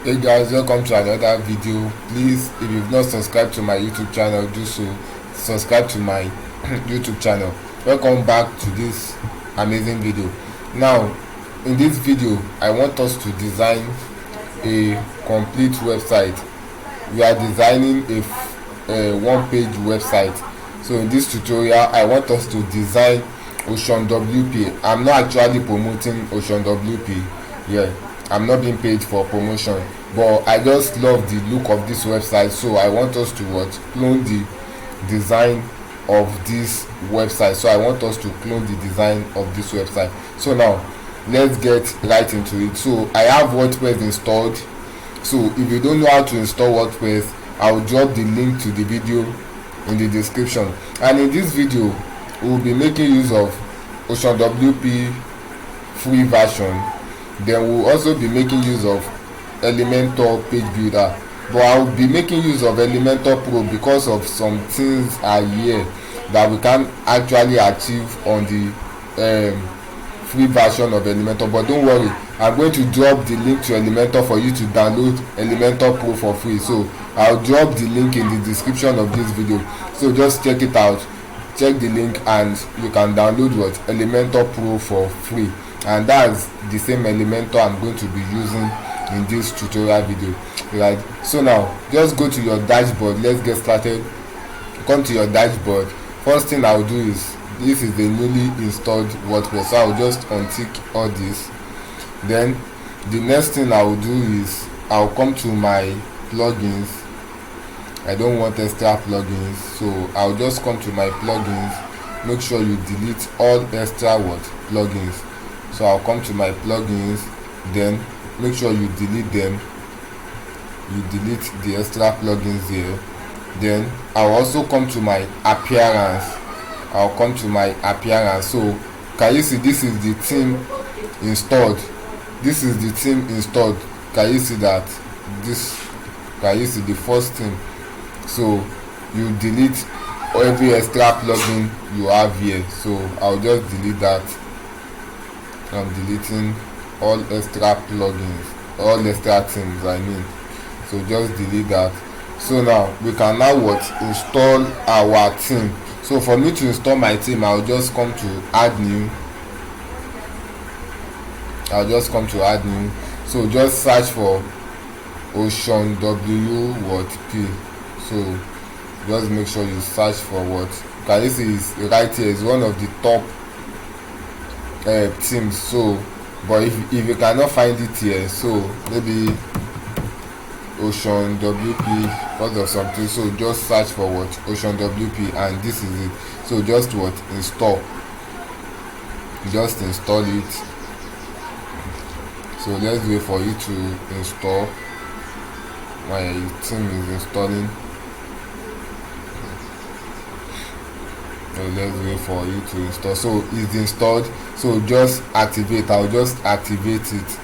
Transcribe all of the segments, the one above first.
Hey guys, welcome to another video. Please, if you've not subscribed to my YouTube channel, do so. Subscribe to my YouTube channel. Welcome back to this amazing video. Now, in this video, I want us to design a complete website. We are designing a one-page website. So in this tutorial, I want us to design Ocean WP. I'm not actually promoting Ocean WP. Yeah, I'm not being paid for promotion, but I just love the look of this website, so I want us to clone the design of this website. So I want us to clone the design of this website. So now let's get right into it. So I have WordPress installed. So if you don't know how to install WordPress, I'll drop the link to the video in the description. And in this video, we'll be making use of Ocean WP free version. Then we'll also be making use of Elementor page builder, but I'll be making use of Elementor Pro because of some things are here that we can actually achieve on the free version of Elementor. But don't worry, I'm going to drop the link to Elementor for you to download Elementor Pro for free. So I'll drop the link in the description of this video, so just check it out. Check the link and you can download Elementor Pro for free. And that's the same Elementor I'm going to be using in this tutorial video, right? So now just go to your dashboard. Let's get started. Come to your dashboard. First thing I'll do is, this is the newly installed WordPress, so I'll just untick all this. Then the next thing I'll do is I'll come to my plugins. I don't want extra plugins, so I'll just come to my plugins. Make sure you delete all extra plugins. So I'll come to my plugins, then make sure you delete them. You delete the extra plugins here. Then I'll also come to my appearance. I'll come to my appearance. So can you see, this is the theme installed. This is the theme installed. Can you see that? Can you see the first theme? So you delete every extra plugin you have here. So I'll just delete that. I'm deleting all extra plugins, all extra themes, I mean. So just delete that. So now we can now install our theme. So for me to install my theme, I'll just come to add new. So just search for Ocean WP. So just make sure you search for can you see it's right here. It's one of the top themes. So but if you cannot find it here, so maybe Ocean WP because of something, so just search for Ocean WP, and this is it. So just install, just install it. So let's wait for you to install. My theme is installing. So let's wait for you to install. So it's installed. So just activate. I'll just activate it.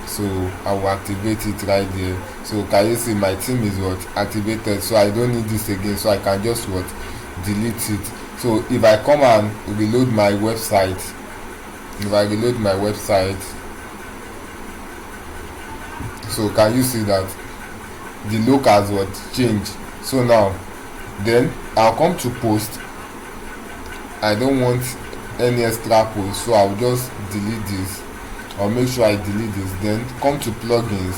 So I will activate it right there. So can you see my theme is activated? So I don't need this again. So I can just delete it. So if I come and reload my website, so can you see that the look has changed? So now then I'll come to post. I don't want any extra post, so I'll just delete this, or make sure I delete this. Then come to plugins.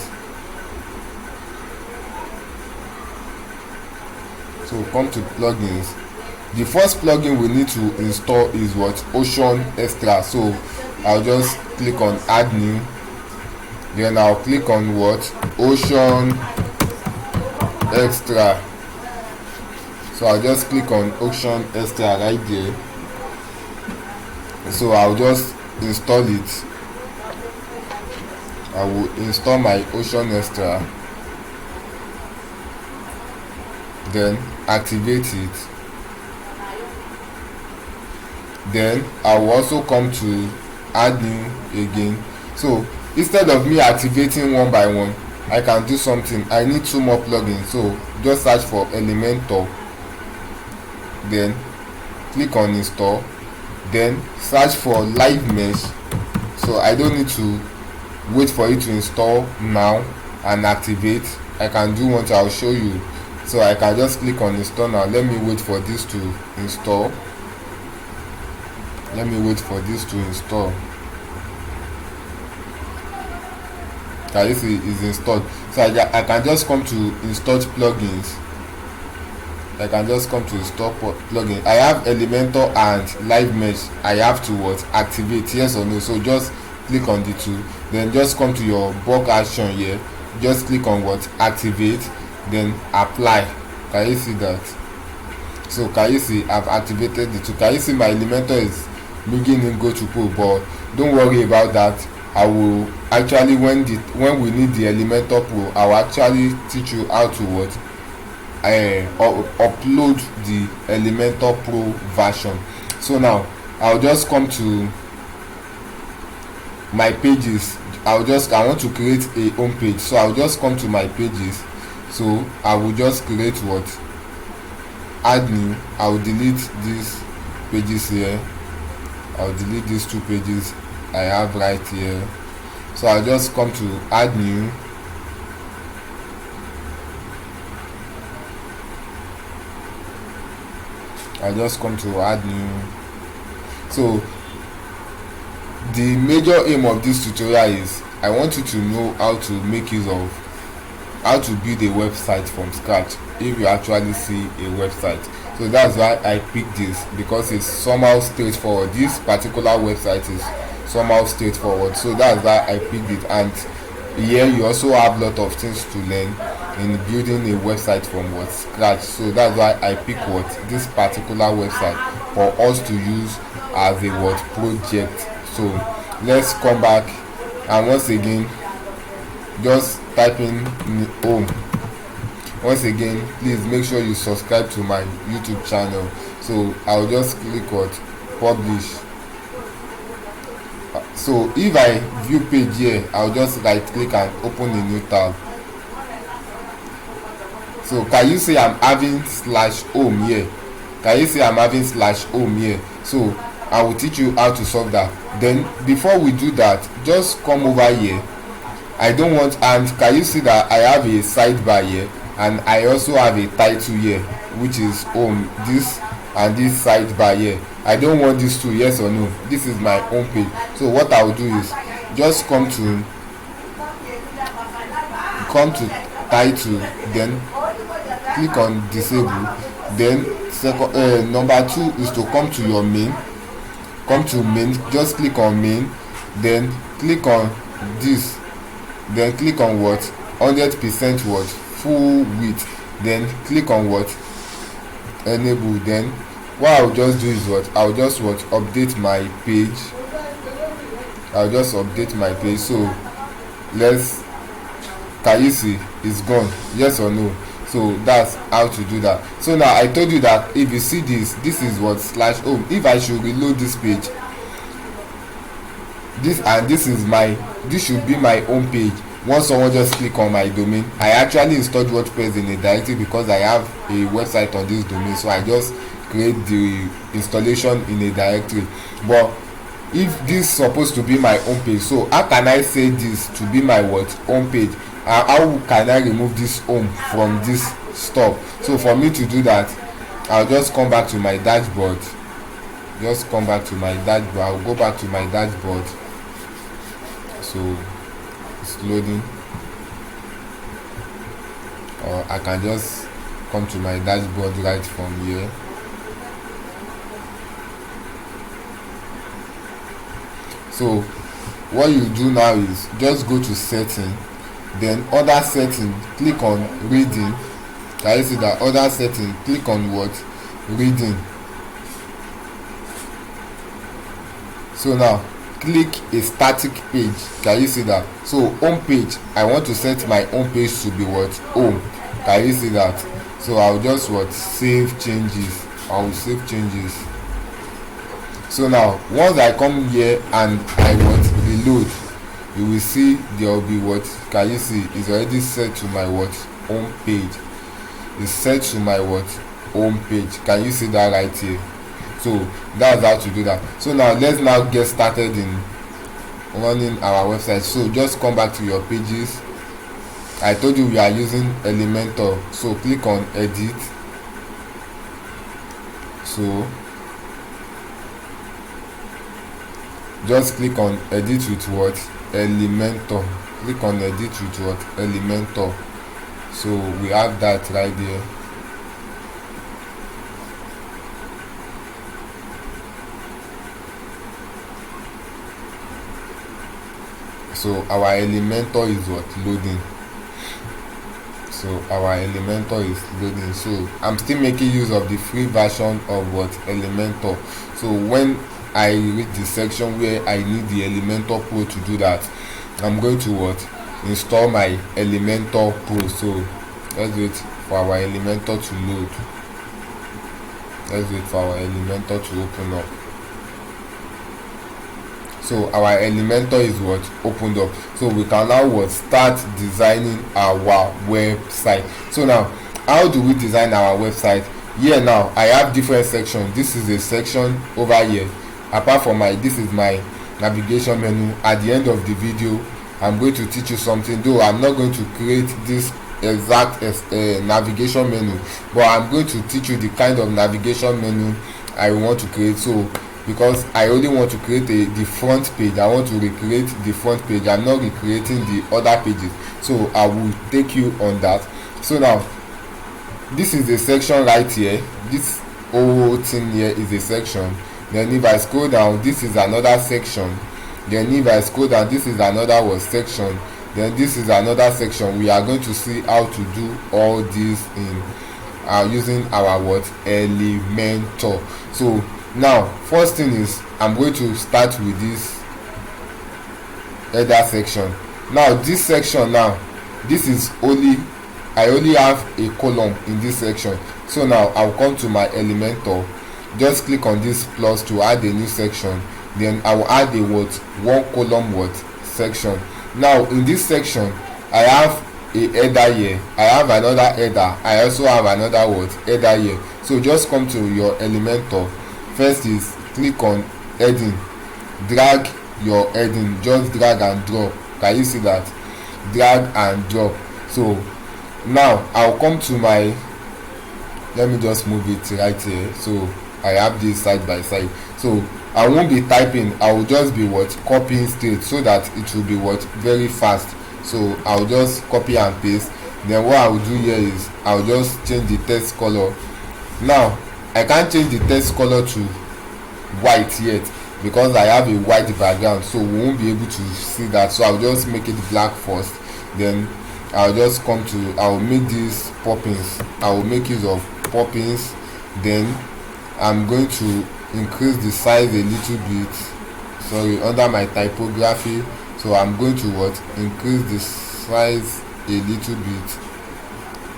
So come to plugins. The first plugin we need to install is Ocean Extra. So I'll just click on add new. Then I'll click on Ocean Extra. So I'll just click on Ocean Extra right there. So I'll just install it. I will install my Ocean Extra, then activate it. Then I will also come to add new again. So instead of me activating one by one, I can do something. I need 2 more plugins, so just search for Elementor, then click on install, then search for live mesh. So I don't need to wait for it to install now. and activate. I can do one, I'll show you. So I can just click on install now. Let me wait for this to install. Can you see it's installed? So I can just come to install plugins. I have Elementor and Live Mesh. I have to what? Activate, yes or no? So just click on the two, then just come to your bulk action here, just click on what? Activate, then apply. Can you see that? So can you see I've activated the two? Can you see my Elementor is looking in Go to Pro? But don't worry about that. I will actually, when we need the Elementor Pro, I will actually teach you how to what? Upload the Elementor Pro version. So now I'll just come to my pages. I want to create a home page, so I'll just come to my pages. So I will just create what? Add new. I will delete these pages here. I'll delete these two pages I have right here. So I'll just come to add new. So the major aim of this tutorial is I want you to know how to make use of how to build a website from scratch if you actually see a website. So that's why I picked this, because it's somehow straightforward. This particular website is somehow straightforward, so that's why I picked it. And here you also have a lot of things to learn in building a website from what? Scratch. So that's why I pick what? This particular website for us to use as a what? Project. So let's come back, and once again just type in home. Once again, please make sure you subscribe to my YouTube channel. So I'll just click what? Publish. So if I view page here, I'll just right click and open a new tab. So can you see I'm having /home here? So I will teach you how to solve that. Then before we do that, just come over here. I don't want, and can you see that I have a sidebar here, and I also have a title here, which is home, this and this sidebar here. I don't want these two, yes or no? This is my home page. So what I will do is just come to title, then click on disable. Then number 2 is to come to your main. Just click on main, then click on this, then click on what? 100% what? Full width. Then click on what? Enable. Then what I'll just do is what? I'll just update my page. So can you see it's gone? Yes or no? So that's how to do that. So now I told you that if you see this is what? /home. If I should reload this page, this should be my home page. Once someone just click on my domain, I actually installed WordPress in a directory because I have a website on this domain, so I just create the installation in a directory. But if this is supposed to be my home page, so how can I say this to be my what? Home page? How can I remove this home from this stuff? So for me to do that, I'll just come back to my dashboard. I'll go back to my dashboard. So it's loading, or I can just come to my dashboard right from here. So what you do now is just go to setting, then other setting, click on reading. Can you see that? Other setting, click on what? Reading. So now click a static page. Can you see that? So home page, I want to set my home page to be what? Home. Can you see that? So I'll just what? Save changes. So now once I come here and I want reload, you will see there will be what? Can you see it's already set to my what? Home page. It's set to my what? Home page. Can you see that right here? So that's how to do that. So now let's now get started in running our website. So just come back to your pages. I told you we are using Elementor, so click on edit. So just click on edit with what? Elementor. Click on edit with what? Elementor. So we have that right there. So our Elementor is what? Loading. So our Elementor is loading. So I'm still making use of the free version of what? Elementor. So when I reach the section where I need the Elementor Pro to do that, I'm going to what? Install my Elementor Pro. So let's wait for our Elementor to load. Let's wait for our Elementor to open up. So our Elementor is what? Opened up. So we can now what? Start designing our website. So now, how do we design our website? Here now I have different sections. This is a section over here. Apart from this is my navigation menu. At the end of the video, I'm going to teach you something, though I'm not going to create this exact navigation menu, but I'm going to teach you the kind of navigation menu I want to create. So because I only want to create the front page, I want to recreate the front page. I'm not recreating the other pages, so I will take you on that. So now this is a section right here. This whole thing here is a section. Then if I scroll down, this is another section. Then if I scroll down, this is another section. Then this is another section. We are going to see how to do all this in using our Elementor. So now first thing is I'm going to start with this header section. Now this section, now this is I only have a column in this section. So now I'll come to my Elementor, just click on this plus to add a new section. Then I will add a one column section. Now in this section I have a header here, I have another header, I also have another header here. So just come to your Elementor. First is click on heading, drag your heading, just drag and drop. Can you see that? Drag and drop. So now I'll come to my, let me just move it right here. So I have this side by side. So I won't be typing, I will just be copying straight, so that it will be very fast. So I'll just copy and paste. Then what I will do here is I'll just change the text color. Now I can't change the text color to white yet because I have a white background, so we won't be able to see that. So I'll just make it black first. Then I'll just come to, I'll make these poppings, I will make use of poppings. Then I'm going to increase the size a little bit, sorry, under my typography. So I'm going to increase the size a little bit,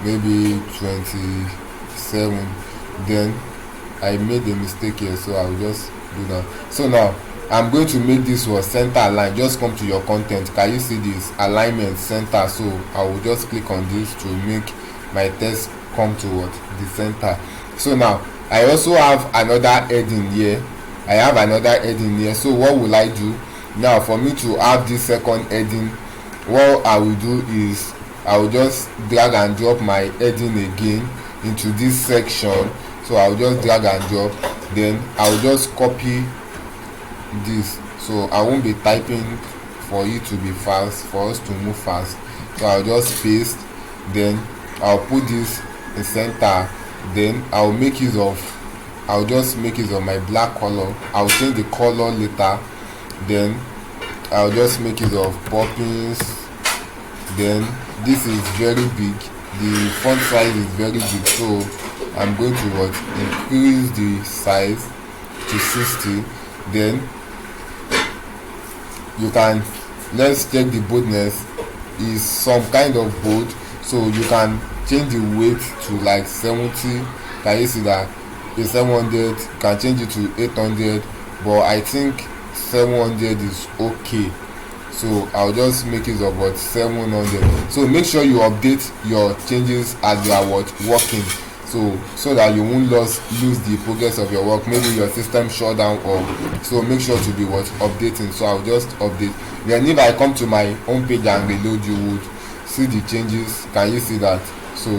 maybe 27. Then I made a mistake here, so I'll just do that. So now I'm going to make this center align. Just come to your content. Can you see this alignment center? So I will just click on this to make my text come to the center. So now I also have another heading here. I have another heading here. So what will I do now? For me to have this second heading, what I will do is I will just drag and drop my heading again into this section. So I will just drag and drop. Then I will just copy this. So I won't be typing for it to be fast, for us to move fast. So I'll just paste. Then I'll put this in center. Then I'll make use of, I'll just make use of my black color. I'll change the color later. Then I'll just make use of poppings. Then this is very big, the font size is very big, so I'm going to increase the size to 60. Then you can, let's check the boldness, is some kind of bold, so you can change the weight to 70. Can you see that? A 700, you can change it to 800, but I think 700 is okay. So I'll just make it about 700. So make sure you update your changes as you are working, so that you won't lose the progress of your work. Maybe your system shut down, or so make sure to be updating. So I'll just update. Then if I come to my home page and reload, you would see the changes. Can you see that? So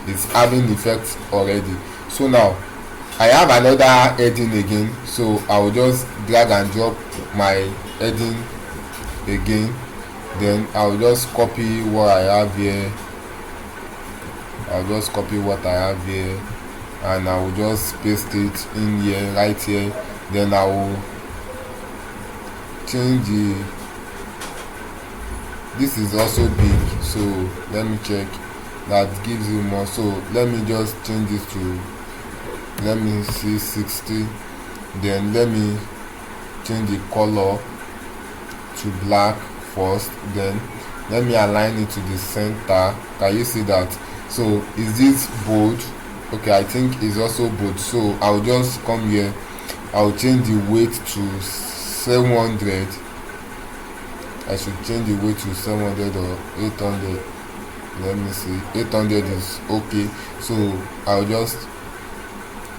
it's having effect already. So now I have another heading again, so I will just drag and drop my heading again, then I will just copy what I have here. I'll just copy what I have here and I will just paste it in here, right here. Then I will change this is also big, so let me check. That gives you more, so let me just change this to, let me see, 60. Then let me change the color to black first, then let me align it to the center. Can you see that? So is this bold? Okay, I think it's also bold. So I'll just come here, I'll change the weight to 700. I should change the weight to 700 or 800. Let me see, 800 is okay. So I'll just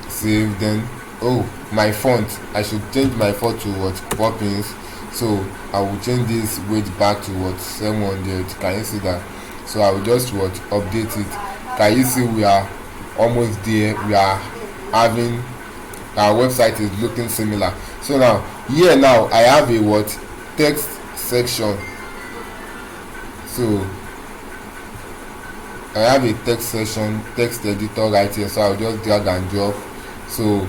save. Then my font, I should change my font to what, Poppins. So I will change this weight back to what, 700. Can you see that? So I will just what, update it. Can you see we are almost there? We are having, our website is looking similar. So now here, now I have a what, text section. So I have a text section, text editor right here. So I'll just drag and drop. So,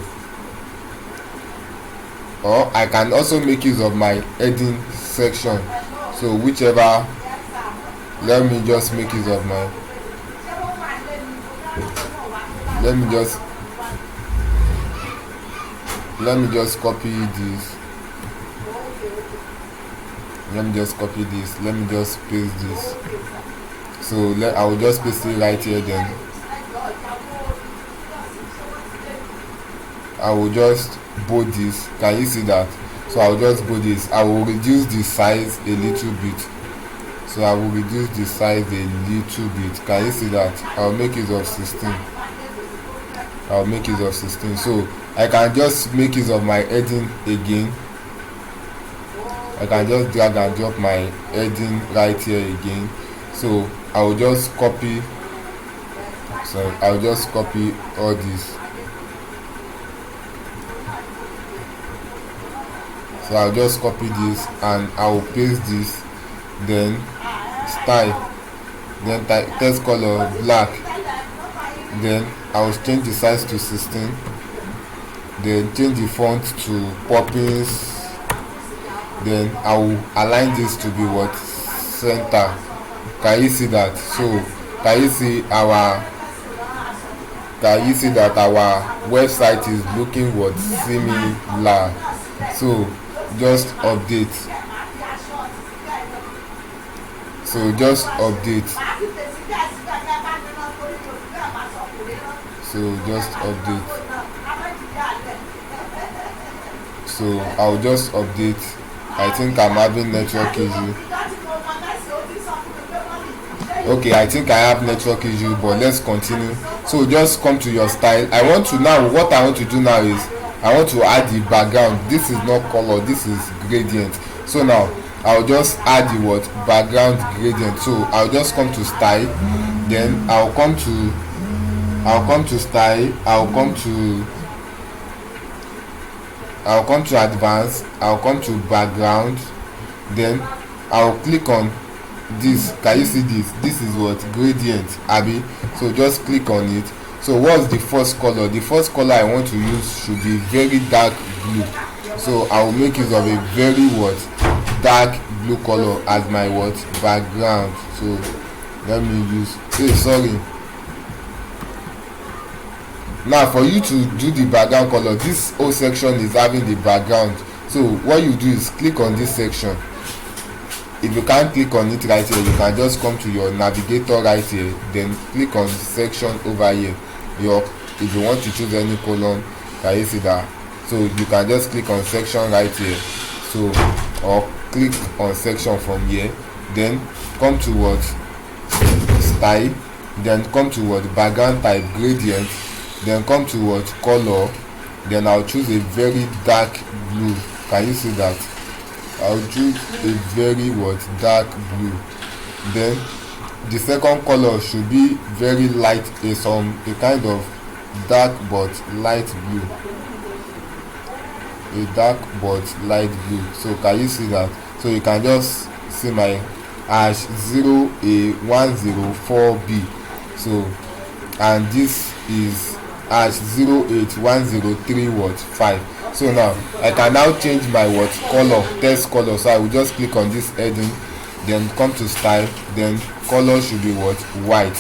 or I can also make use of my heading section. So whichever, let me just make use of my, let me just copy this. Let me just copy this. Let me just paste this. So I will just paste it right here. Then I will just bold this. Can you see that? So I will just bold this. I will reduce the size a little bit. So I will reduce the size a little bit. Can you see that? I will make use of 16. I will make use of 16. So I can just make use of my heading again. I can just drag and drop my heading right here again. So I will just copy. So I will just copy all this. So I'll just copy this and I will paste this. Then style, then text color black. Then I will change the size to 16. Then change the font to Poppins. Then I will align this to be what, center. Can you see that? So can you see that our website is looking what, similar? So just update. So just update. So just update. So I'll just update. I think I'm having network issue. Okay, I think I have network issue, but let's continue. So just come to your style. I want to now, what I want to do now is I want to add the background. This is not color, this is gradient. So now I'll just add the what, background gradient. So I'll just come to style, then I'll come to style, I'll come to advanced, I'll come to background, then I'll click on this. Can you see this? This is what, gradient, Abby. So just click on it. So what's the first color? The first color I want to use should be very dark blue. So I will make use of a very what, dark blue color as my what, background. So let me use, sorry. Now for you to do the background color, this whole section is having the background. So what you do is click on this section. If you can't click on it right here, you can just come to your navigator right here, then click on section over here. If you want to choose any column, can you see that? So you can just click on section right here. So or click on section from here, then come to what, style, then come to what, background type, gradient, then come to what, color. Then I'll choose a very dark blue. Can you see that? I'll choose a very what, dark blue. Then the second color should be very light, a kind of dark but light blue, a dark but light blue. So can you see that? So you can just see my hash 0A104B. So and this is hash 08103 So now I can now change my color, text color. So I will just click on this heading, then come to style, then color should be white.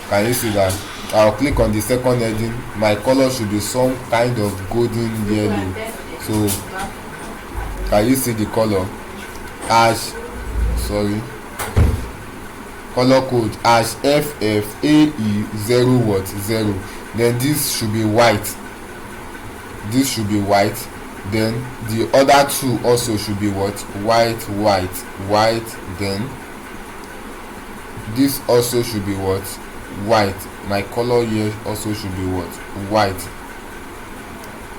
Can you see that? I'll click on the second heading, my color should be some kind of golden yellow. So can you see the color? Color code FFAE0. Then this should be white, then the other two also should be white. Then this also should be white. My color here also should be white.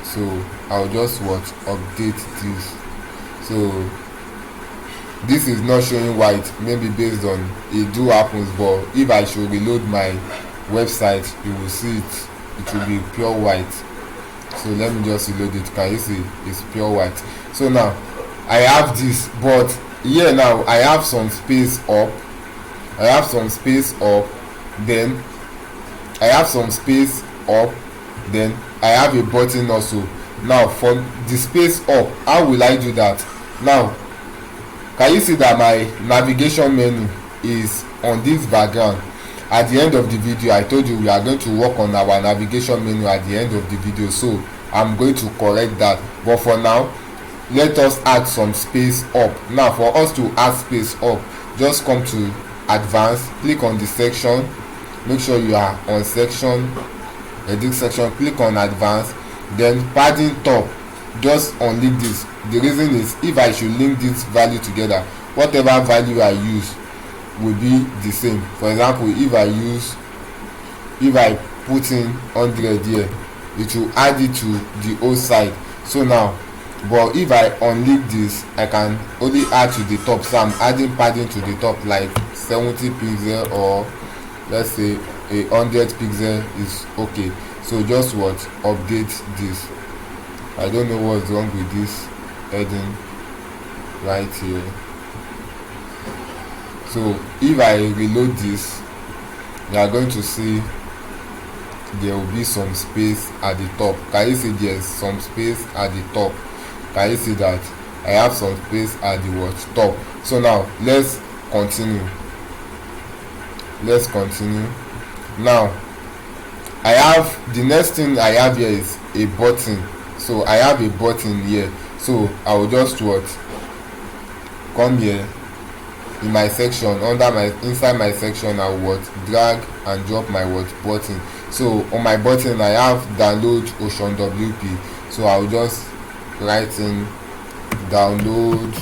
So I'll just update this. So this is not showing white, maybe based on it do happens, but if I should reload my website, you will see it will be pure white. So let me just reload it. Can you see it's pure white? So now I have this, but here now I have some space up, then I have a button also. Now for the space up, how will I do that? Now can you see that my navigation menu is on this background? At the end of the video, I told you we are going to work on our navigation menu at the end of the video, so I'm going to correct that. But for now, let us add some space up. Now for us to add space up, just come to advanced, click on the section, make sure you are on section, edit section, click on advanced, then padding top, just unlink this. The reason is if I should link this value together, whatever value I use will be the same. For example, if I put in 100 here, it will add it to the whole side. So now, but if I unlink this, I can only add to the top. So I'm adding padding to the top, like 70 pixel, or let's say 100 pixel is okay. So just update this. I don't know what's wrong with this heading right here. So if I reload this, you are going to see there will be some space at the top. Can you see there's some space at the top? Can you see that? I have some space at the top. So now let's continue. Now I have the next thing I have here is a button. So I have a button here. So I will just come here in my section, inside my section, I will drag and drop my button. So on my button I have download Ocean WP. So I will just write in download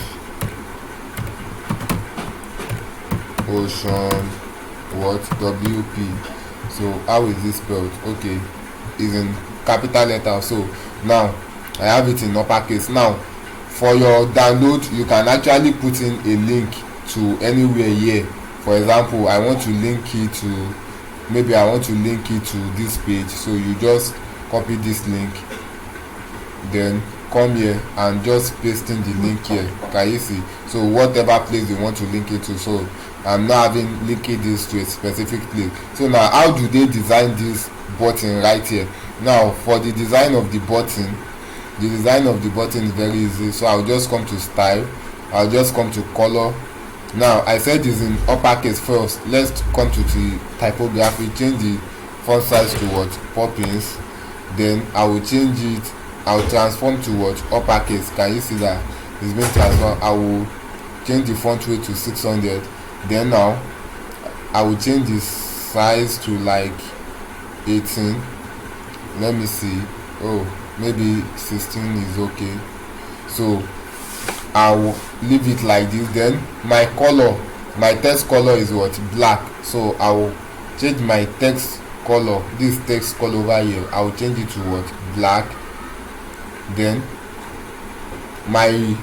Ocean WP. So how is this spelled? Okay, is in capital letter. So now I have it in uppercase. Now for your download, you can actually put in a link to anywhere here. For example, I want to link it to this page. So you just copy this link, then come here and just paste in the link here. Can you see? So whatever place you want to link it to. So I'm not linking this to a specific place. So now how do they design this button right here? Now for the design of the button is very easy. So I'll just come to style, I'll just come to color. Now I said this in uppercase first. Let's come to the typography, change the font size to Poppins. Then I will change it, I'll transform to uppercase. Can you see that it's been transformed? I will change the font weight to 600. Then now I will change the size to like 18. Let me see. Oh, maybe 16 is okay. So I will leave it like this. Then my text color is black. So I will change my text color, this text color over here, I will change it to black. Then my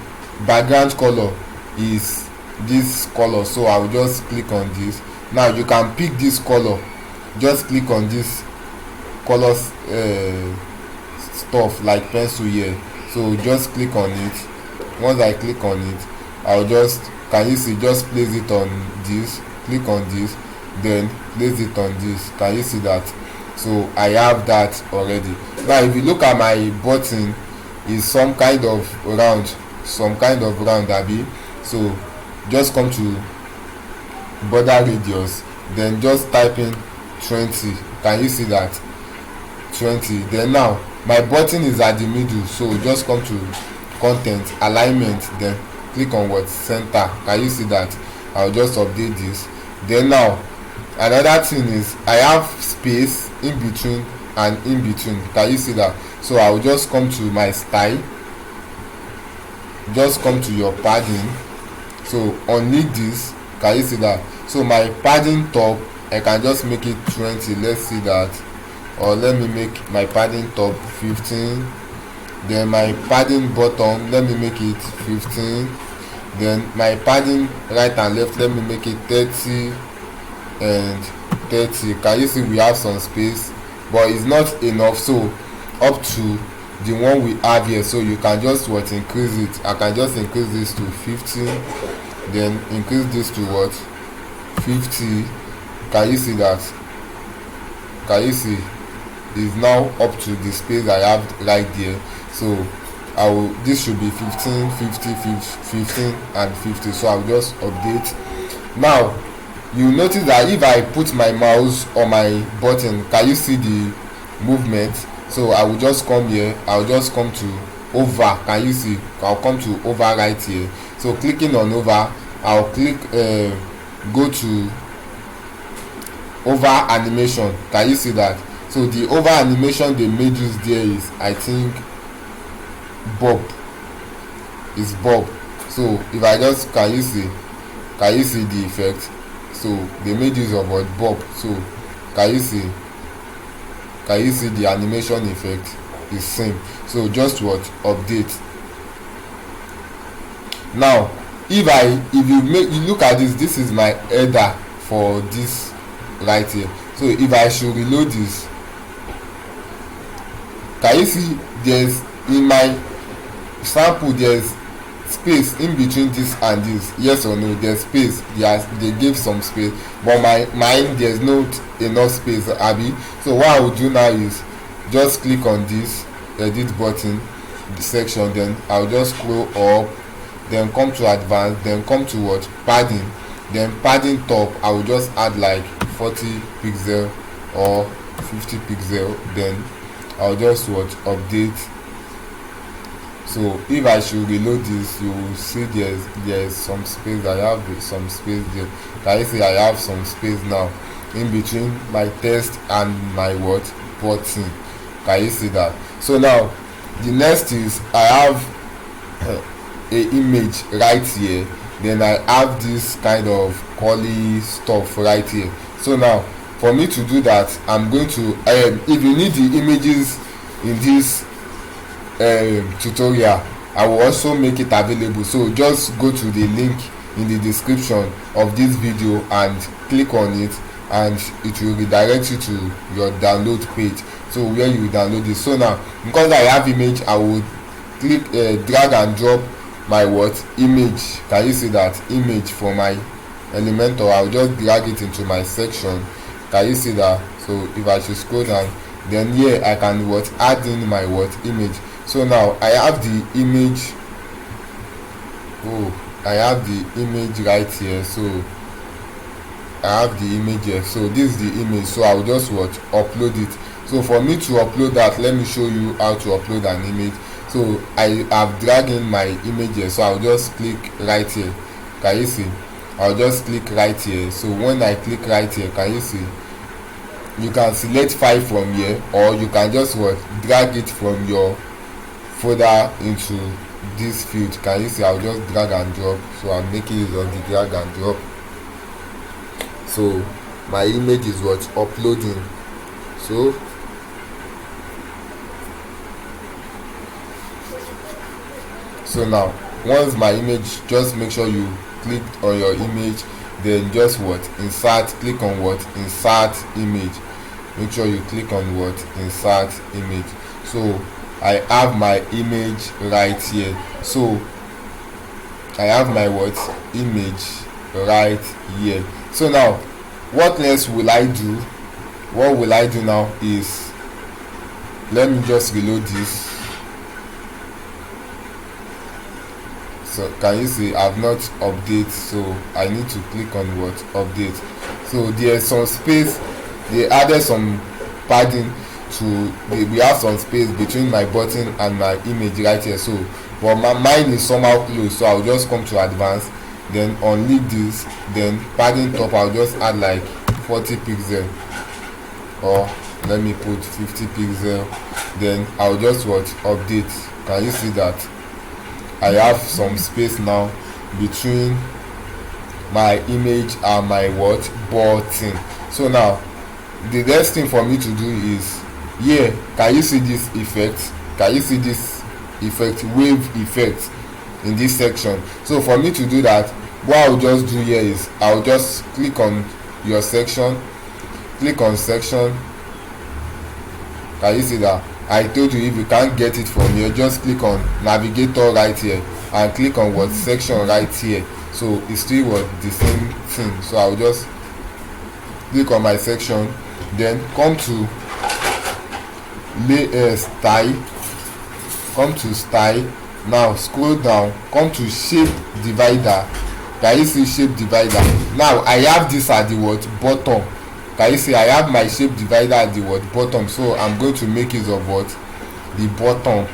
background color is this color, so I will just click on this, Now you can pick this color, just click on this color stuff like pencil here. So just click on it. Once I click on it, I'll just, can you see, just place it on this, click on this, then place it on this. Can you see that? So I have that already. Now if you look at my button, is some kind of round, abi. So just come to border radius, then just type in 20. Can you see that? 20. Then now my button is at the middle, so just come to content, alignment, then click on what, center. Can you see that? I'll just update this. Then now another thing is I have space in between and in between. Can you see that? So I'll just come to my style, just come to your padding. So unlead this. Can you see that? So my padding top, I can just make it 20. Let's see that. Or let me make my padding top 15. Then my padding bottom, let me make it 15. Then my padding right and left, let me make it 30 and 30. Can you see we have some space, but it's not enough. So up to the one we have here, so you can just what, increase it. I can just increase this to 50, then increase this to what, 50. Can you see that? Can you see? Is now up to the space I have right there. So this should be 15, 50, 15 and 50. So I'll just update. Now you notice that if I put my mouse on my button, can you see the movement? So I will just come here, I'll just come to over. Can you see? I'll come to over right here. So clicking on over, I'll click go to over animation. Can you see that? So the over animation they made use there is, I think, bob. Is bob. So if I just, can you see the effect? So they made use of what, bob. So can you see the animation effect is same. So just what, update. Now if you look at this is my header for this right here. So if I should reload this, can you see there's, in my sample, there's space in between this and this? Yes or no? There's space. They give some space, but mine there's not enough space, abi. So what I will do now is just click on this edit button, the section, then I'll just scroll up, then come to advanced, then come to what, padding. Then padding top, I will just add like 40 pixel or 50 pixel. Then I'll just what, update. So if I should reload this, you will see there's some space. I have some space there. Can you see I have some space now in between my text and my what, button? Can you see that? So now the next is I have a image right here. Then I have this kind of curly stuff right here. So now for me to do that, I'm going to if you need the images in this tutorial, I will also make it available. So just go to the link in the description of this video and click on it, and it will redirect you to your download page, so where you will download it. So now because I have image, I will click drag and drop my what, image. Can you see that image for my Elementor? I'll just drag it into my section. Can you see that? So if I should scroll down, then here I can what, add in my what, image. So now I have the image. I have the image right here. So I have the image here. So this is the image. So I'll just what, upload it. So for me to upload that, let me show you how to upload an image. So I have dragged in my image here. So I'll just click right here. Can you see? I'll just click right here. So when I click right here, can you see? You can select file from here, or you can just what, drag it from your folder into this field. Can you see? I'll just drag and drop. So I'm making use of the drag and drop. So my image is what, uploading. So now once my image, just make sure you click on your image, then just what, insert, click on what, insert image. Make sure you click on what, insert image. So I have my image right here. So I have my what, image right here. So now what else will I do? What will I do now is, let me just reload this. So can you see I've not update, so I need to click on what, update. So there's some space, they added some padding to we have some space between my button and my image right here. So but mine is somehow close, so I'll just come to advanced, then unleave this, then padding top I'll just add like 40 pixel, or let me put 50 pixel, then I'll just what, update. Can you see that I have some space now between my image and my what, button? So now the next thing for me to do is here, can you see this effect? Can you see this effect, wave effect in this section? So for me to do that, what I'll just do here is I'll just click on your section, click on section. Can you see that? I told you if you can't get it from here, just click on navigator right here and click on what, section right here. So it's still what, the same thing. So I'll just click on my section, then come to style, come to style. Now scroll down, come to shape divider. Can you see shape divider? Now I have this at the what, bottom. Can you see I have my shape divider at the what, bottom? So I'm going to make use of what, the bottom.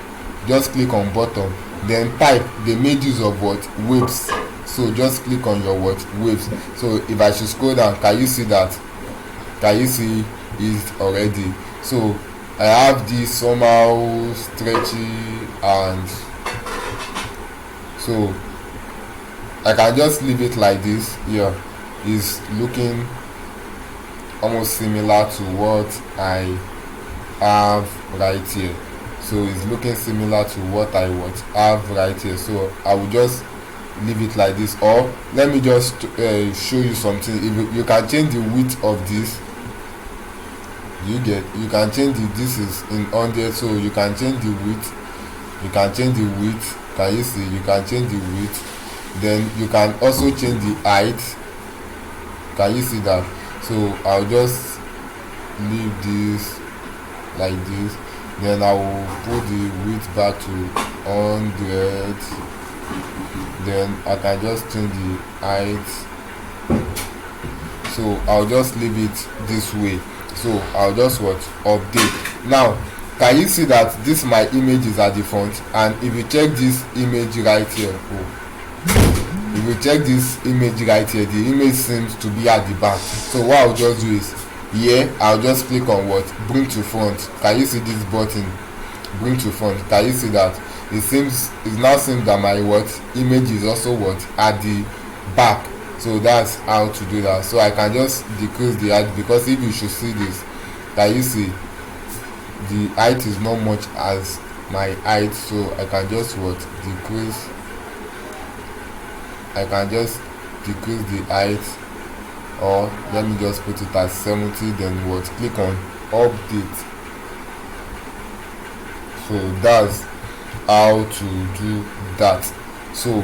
Just click on bottom, then type, they made use of what, waves. So just click on your what, waves. So if I should scroll down, can you see that? Can you see it already? So I have this somehow stretchy, and so I can just leave it like this. Here is looking almost similar to what I have right here. So it's looking similar to what I have right here. So I will just leave it like this, or let me just show you something. If you can change the width of this, you can change it. This is in 100, so you can change the width, you can change the width. Can you see? You can change the width, then you can also change the height. Can you see that? So I'll just leave this like this, then I will put the width back to 100, then I can just change the height. So I'll just leave it this way. So I'll just what, update. Now can you see that this my image is at the front, and if you check this image right here, if you check this image right here, the image seems to be at the back. So what I'll just do is here I'll just click on what, bring to front. Can you see this button, bring to front? Can you see that it now seems that my what, image is also what, at the back? So that's how to do that. So I can just decrease the height, because if you should see this, can you see the height is not much as my height? So I can just what, decrease, I can just decrease the height, or let me just put it at 70, then what, click on update. So that's how to do that. So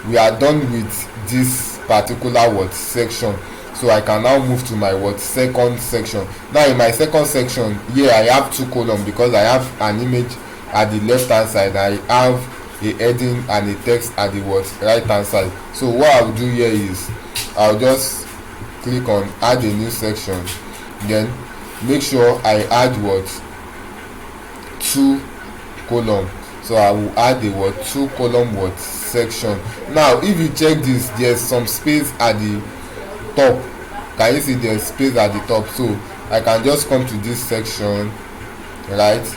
we are done with this particular what, section. So I can now move to my what, second section. Now in my second section here I have two columns, because I have an image at the left hand side, I have a heading and a text at the what, right hand side. So what I'll do here is I'll just click on add a new section, then make sure I add what, two column. So I will add a what, two column what, section. Now if you check this, there's some space at the top. Can you see there's space at the top? So I can just come to this section, right?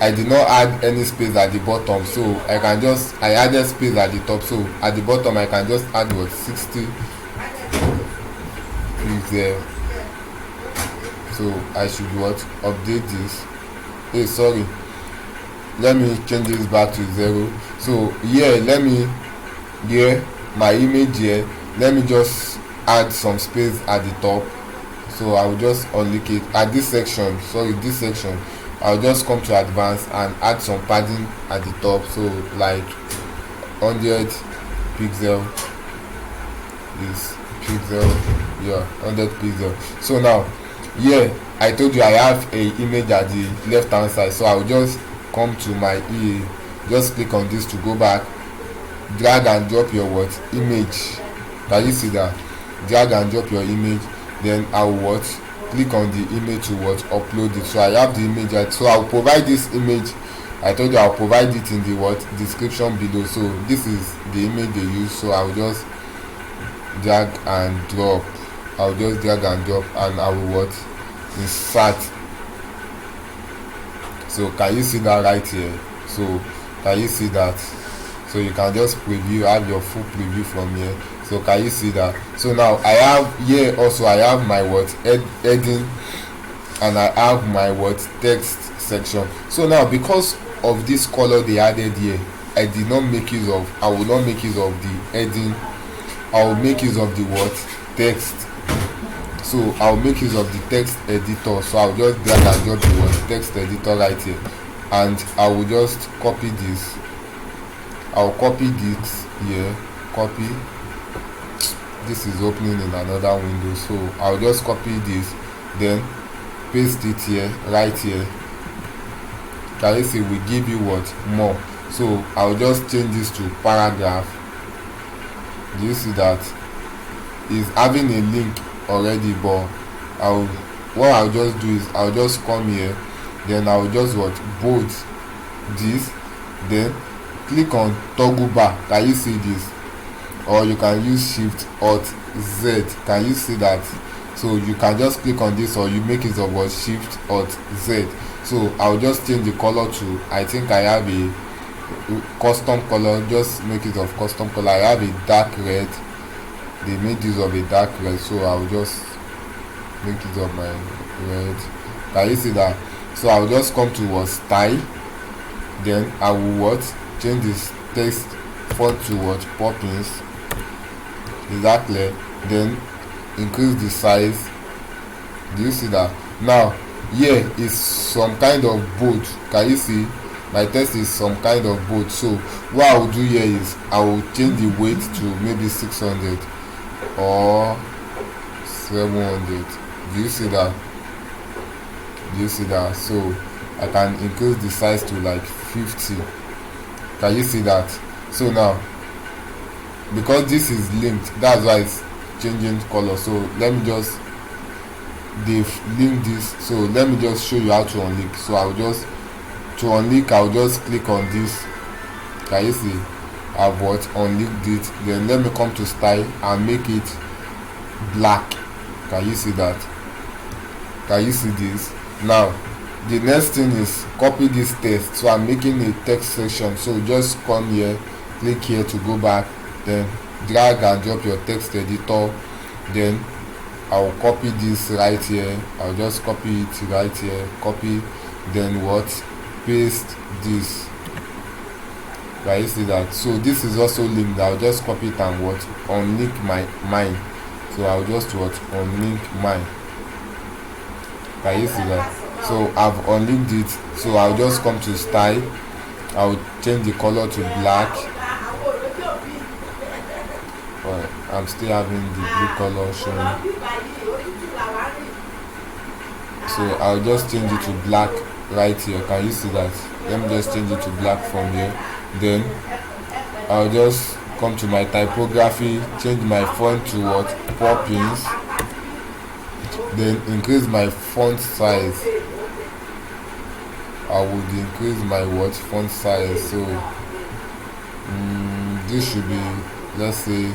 I did not add any space at the bottom, so I added space at the top. So at the bottom I can just add what, 60 there. So I should what, update this. Hey, sorry, let me change this back to 0. So here, let me, here my image here, let me just add some space at the top, so I will just unlink it at this section. Sorry, this section I'll just come to advanced and add some padding at the top, so like 100 pixel is pixel, yeah, 100 pixel. So now here I told you I have a image at the left hand side, so I'll just come to my EA, just click on this to go back, drag and drop your image. Can you see that? Drag and drop your image, then I will click on the image to upload it. So I have the image, so I'll provide this image. I told you I'll provide it in the description below. So this is the image they use, so I'll just drag and drop. I'll just drag and drop and I will insert. So can you see that right here? So can you see that? So you can just preview, have your full preview from here. So can you see that? So now I have here also, I have my heading and I have my text section. So now because of this color they added here, I will not make use of the heading. I will make use of the text. So I'll make use of the text editor. So I'll just drag and drop the text editor right here, and I will just copy this. I'll copy this here, copy. This is opening in another window, so I'll just copy this, then paste it here, right here. Can you see we give you more? So I'll just change this to paragraph. Do you see that? It's having a link already, but what I'll just do is I'll just come here, then I'll just bold this, then click on toggle bar. Can you see this? Or you can use Shift Alt Z. Can you see that? So you can just click on this, or you make it of Shift Alt Z. So I'll just change the color to, I think I have a custom color. Just make it of custom color. I have a dark red. They made use of a dark red, so I'll just make it of my red. Can you see that? So I'll just come to style, then I will change this text font to Poppins. Is that clear? Then increase the size. Do you see that? Now here is some kind of bold. Can you see? My text is some kind of bold. So what I will do here is I will change the weight to maybe 600 or 700. Do you see that? Do you see that? So I can increase the size to like 50. Can you see that? So now because this is linked, that's why it's changing color. So let me just, they've linked this, so let me just show you how to unlink. So I'll just, to unlink, I'll just click on this. Can you see? I've unlinked it. Then let me come to style and make it black. Can you see that? Can you see this? Now the next thing is copy this text. So I'm making a text section, so just come here, click here to go back, then drag and drop your text editor. Then I'll copy this right here. I'll just copy it right here, copy, then paste this. Can you see that? So this is also linked. I'll just copy it and unlink mine. So I'll just unlink mine. Can you see that? So I've unlinked it. So I'll just come to style. I'll change the color to black. But I'm still having the blue color showing. So I'll just change it to black right here. Can you see that? Let me just change it to black from here. Then I'll just come to my typography, change my font to Poppins, then increase my font size. I would increase my font size. So this should be, let's say,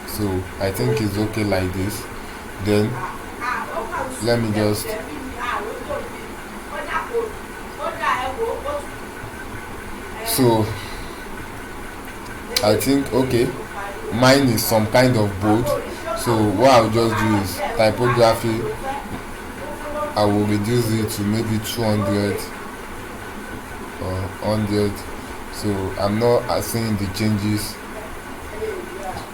so I think it's okay like this. Then let me just, so I think okay, mine is some kind of bold. So what I'll just do is typography, I will reduce it to maybe 200 or 100. So I'm not seeing the changes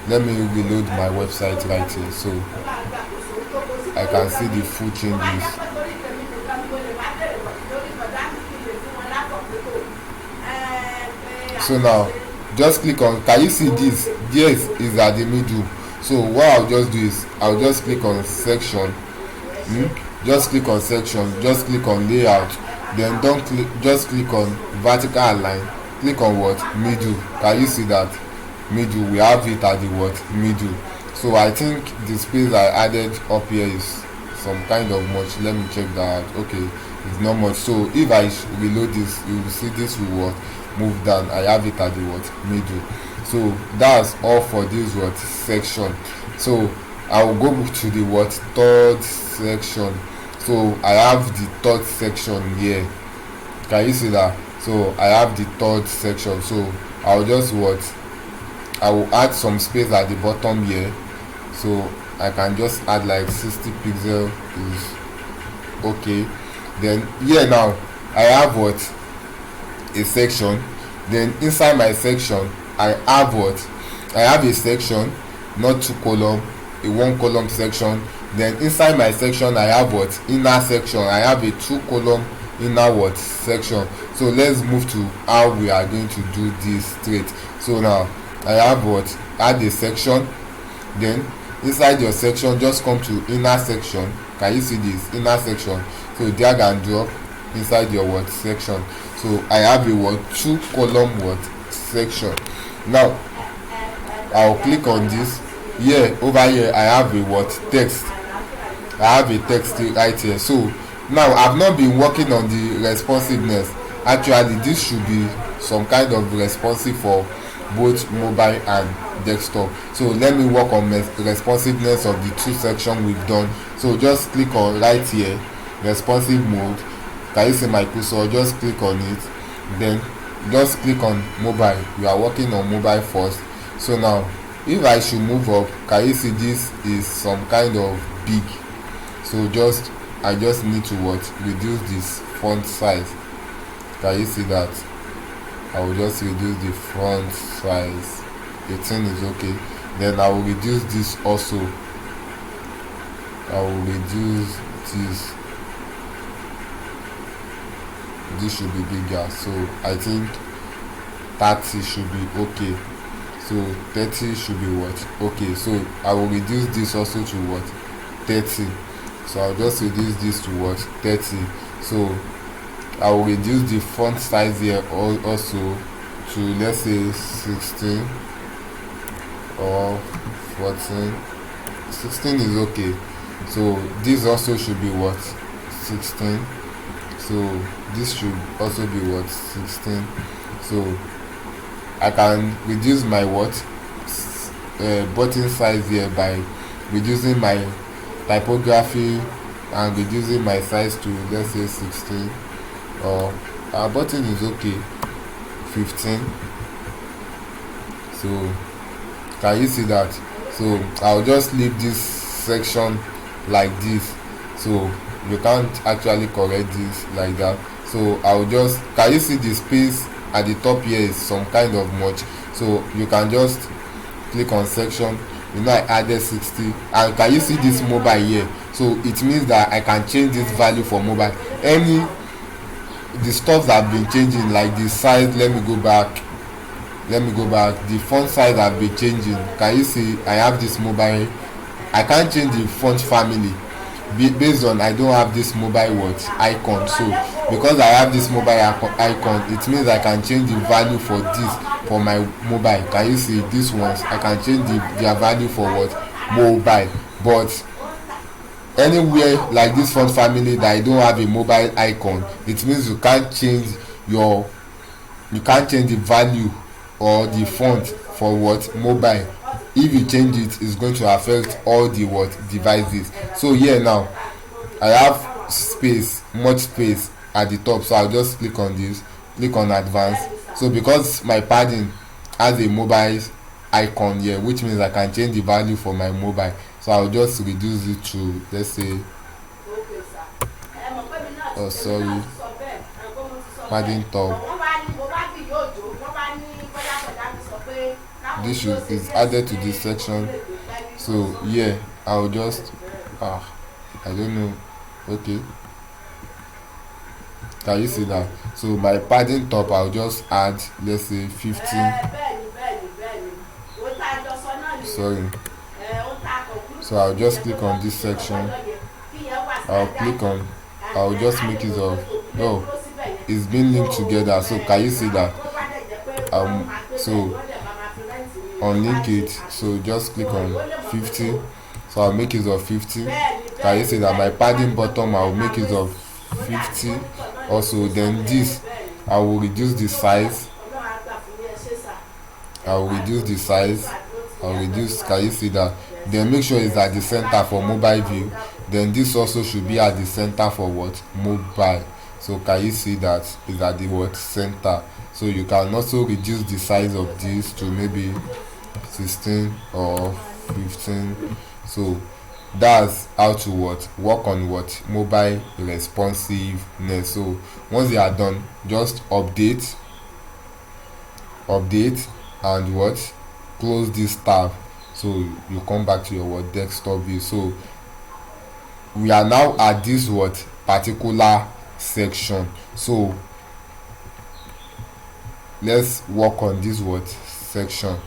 let me reload my website right here so I can see the full changes. So now just click on, can you see this? Yes, is at the middle. So what I'll just do is I'll just click on section. Just click on section, just click on layout, then don't click, just click on vertical align, click on what? Middle. Can you see that? Middle, we have it at the what? Middle. So I think the space I added up here is some kind of much. Let me check that out. Okay, it's not much. So if I reload this, you will see this will what? Move down. I have it at the what? Middle. So that's all for this what? Section. So I will go to the what? Third section. So I have the third section here. Can you see that? So I have the third section. So I'll just what? I will add some space at the bottom here. So I can just add like 60 pixel is okay. Then here now I have what? A section. Then inside my section I have what? I have a section, not two column, a one column section. Then inside my section I have what? Inner section. I have a two column inner what? Section. So let's move to how we are going to do this straight. So now I have what? Add a section. Then inside your section just come to inner section. Can you see this? Inner section. So drag and drop inside your what? Section. So I have a what? Two column what? Section. Now I'll click on this. Here, over here I have a what? Text. I have a text right here. So now I've not been working on the responsiveness. Actually this should be some kind of responsive for both mobile and desktop. So let me work on responsiveness of the two sections we've done. So just click on right here, responsive mode. Can you see my cursor? Just click on it, then just click on mobile. We are working on mobile first. So now if I should move up, can you see this is some kind of big? So I just need to what? Reduce this font size. Can you see that? I will just reduce the font size. 18 is okay. Then I will reduce this also. I will reduce this. This should be bigger. So I think 30 should be okay. So 30 should be what? Okay. So I will reduce this also to what? 30. So I'll just reduce this to what? 30. So I will reduce the font size here also to, let's say, 16 or 14. 16 is okay. So this also should be what? 16. So this should also be what? 16. So I can reduce my what? Button size here by reducing my typography and reducing my size to, let's say, 16. Or our button is okay, 15. So can you see that? So I'll just leave this section like this. So you can't actually correct this like that. So I'll just, can you see the space at the top here is some kind of much? So you can just click on section. You know I added 60, and can you see this mobile here? So it means that I can change this value for mobile. The stuff that have been changing, like the size. Let me go back. The font size have been changing. Can you see I have this mobile? I can't change the font family based on I don't have this mobile what icon. So because I have this mobile icon, it means I can change the value for this for my mobile. Can you see these ones? I can change their value for what? Mobile. But anywhere like this font family that I don't have a mobile icon, it means you can't change the value or the font for what? Mobile. If you change it, it's going to affect all the what? Devices. So here now I have space, much space at the top. So I'll just click on this, click on advanced. So because my padding has a mobile icon here, which means I can change the value for my mobile. So I'll just reduce it to, let's say, oh sorry, padding top. this is added to this section. So yeah, I'll just I don't know. Okay, can you see that? So my padding top, I'll just add, let's say 15. Sorry. So I'll just click on this section. I'll just make it of, oh, it's been linked together. So can you see that? So unlink it. So just click on 50. So I'll make it of 50. Can you see that? My padding bottom, I'll make it of 50 also. Then this, I will reduce the size. I'll reduce, can you see that? Then make sure it's at the center for mobile view. Then this also should be at the center for what? Mobile. So can you see that is at the what? Center. So you can also reduce the size of this to maybe 16 or 15. So that's how to work on mobile responsiveness. So once they are done, just update and close this tab. So you come back to your desktop view. So we are now at this particular section. So let's work on this section.